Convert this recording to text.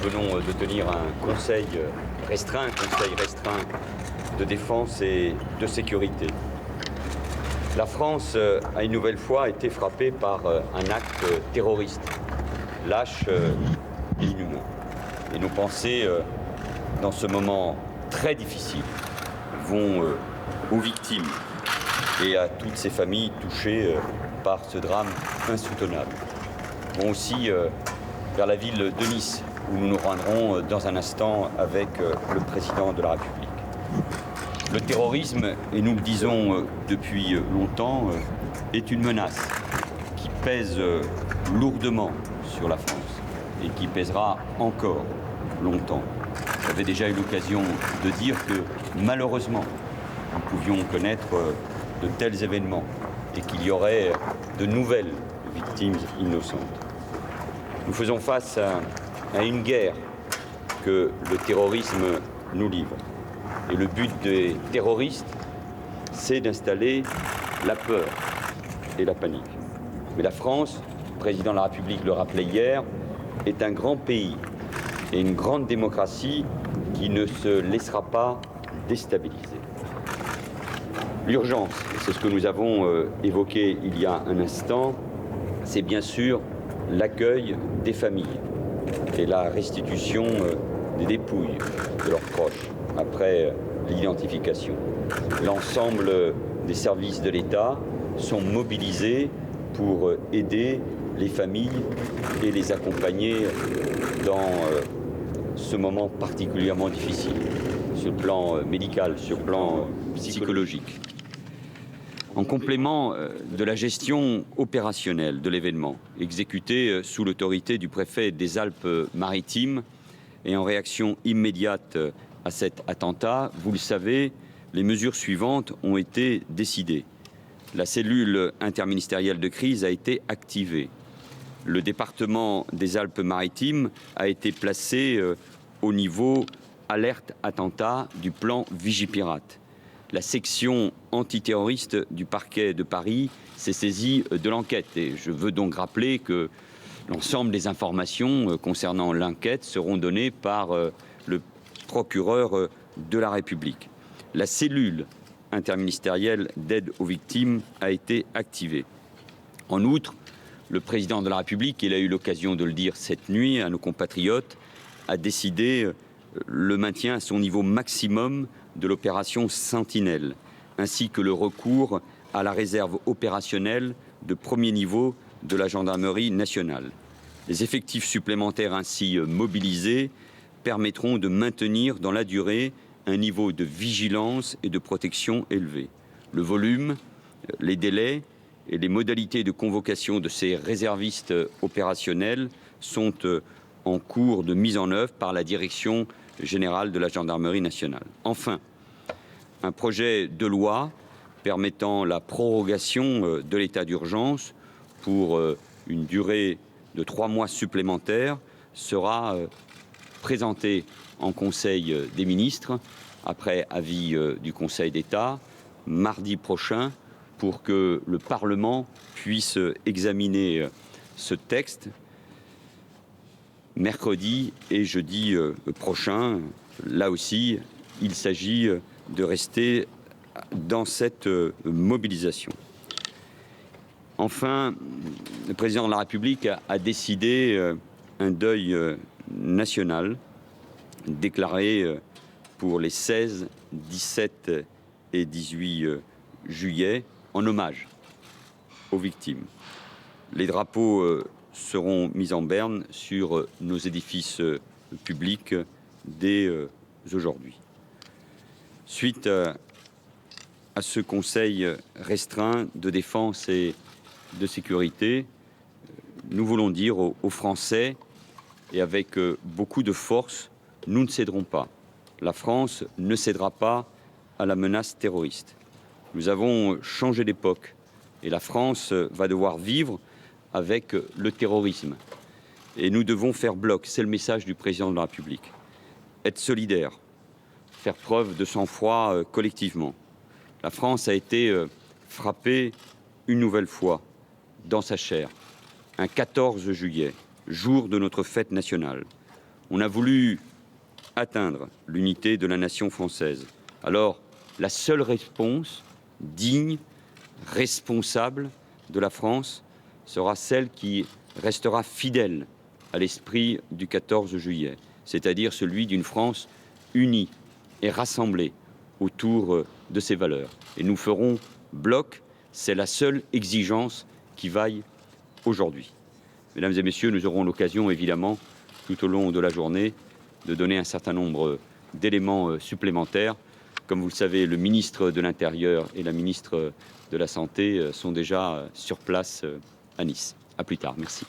nous venons de tenir un conseil restreint de défense et de sécurité. La France a une nouvelle fois été frappée par un acte terroriste, lâche et inhumain. Et nos pensées, dans ce moment très difficile, vont aux victimes et à toutes ces familles touchées par ce drame insoutenable. Vont aussi vers la ville de Nice, où nous nous rendrons dans un instant avec le président de la République. Le terrorisme, et nous le disons depuis longtemps, est une menace qui pèse lourdement sur la France et qui pèsera encore longtemps. J'avais déjà eu l'occasion de dire que malheureusement, nous pouvions connaître de tels événements et qu'il y aurait de nouvelles victimes innocentes. Nous faisons face à une guerre que le terrorisme nous livre. Et le but des terroristes, c'est d'installer la peur et la panique. Mais la France, le président de la République le rappelait hier, est un grand pays et une grande démocratie qui ne se laissera pas déstabiliser. L'urgence, c'est ce que nous avons évoqué il y a un instant, c'est bien sûr l'accueil des familles et la restitution des dépouilles de leurs proches après l'identification. L'ensemble des services de l'État sont mobilisés pour aider les familles et les accompagner dans ce moment particulièrement difficile, sur le plan médical, sur le plan psychologique. En complément de la gestion opérationnelle de l'événement, exécutée sous l'autorité du préfet des Alpes-Maritimes et en réaction immédiate à cet attentat, vous le savez, les mesures suivantes ont été décidées. La cellule interministérielle de crise a été activée. Le département des Alpes-Maritimes a été placé au niveau alerte attentat du plan Vigipirate. La section antiterroriste du parquet de Paris s'est saisie de l'enquête. Et je veux donc rappeler que l'ensemble des informations concernant l'enquête seront données par le procureur de la République. La cellule interministérielle d'aide aux victimes a été activée. En outre, le président de la République, il a eu l'occasion de le dire cette nuit à nos compatriotes, a décidé le maintien à son niveau maximum de l'opération Sentinelle, ainsi que le recours à la réserve opérationnelle de premier niveau de la gendarmerie nationale. Les effectifs supplémentaires ainsi mobilisés permettront de maintenir dans la durée un niveau de vigilance et de protection élevé. Le volume, les délais et les modalités de convocation de ces réservistes opérationnels sont en cours de mise en œuvre par la Direction générale de la gendarmerie nationale. Enfin, un projet de loi permettant la prorogation de l'état d'urgence pour une durée de 3 mois supplémentaires sera présenté en Conseil des ministres, après avis du Conseil d'État, mardi prochain, pour que le Parlement puisse examiner ce texte mercredi et jeudi prochain. Là aussi, il s'agit de rester dans cette mobilisation. Enfin, le président de la République a décidé un deuil national déclaré pour les 16, 17 et 18 juillet en hommage aux victimes. Les drapeaux seront mis en berne sur nos édifices publics dès aujourd'hui. Suite à ce Conseil restreint de défense et de sécurité, nous voulons dire aux Français, et avec beaucoup de force, nous ne céderons pas. La France ne cédera pas à la menace terroriste. Nous avons changé d'époque et la France va devoir vivre avec le terrorisme. Et nous devons faire bloc, c'est le message du président de la République. Être solidaire, faire preuve de sang-froid collectivement. La France a été frappée une nouvelle fois dans sa chair, un 14 juillet, jour de notre fête nationale, On a voulu atteindre l'unité de la nation française. Alors, la seule réponse digne, responsable de la France sera celle qui restera fidèle à l'esprit du 14 juillet, c'est-à-dire celui d'une France unie et rassemblée autour de ses valeurs. Et nous ferons bloc, c'est la seule exigence qui vaille aujourd'hui. Mesdames et messieurs, nous aurons l'occasion, évidemment, tout au long de la journée, de donner un certain nombre d'éléments supplémentaires. Comme vous le savez, le ministre de l'Intérieur et la ministre de la Santé sont déjà sur place à Nice. À plus tard. Merci.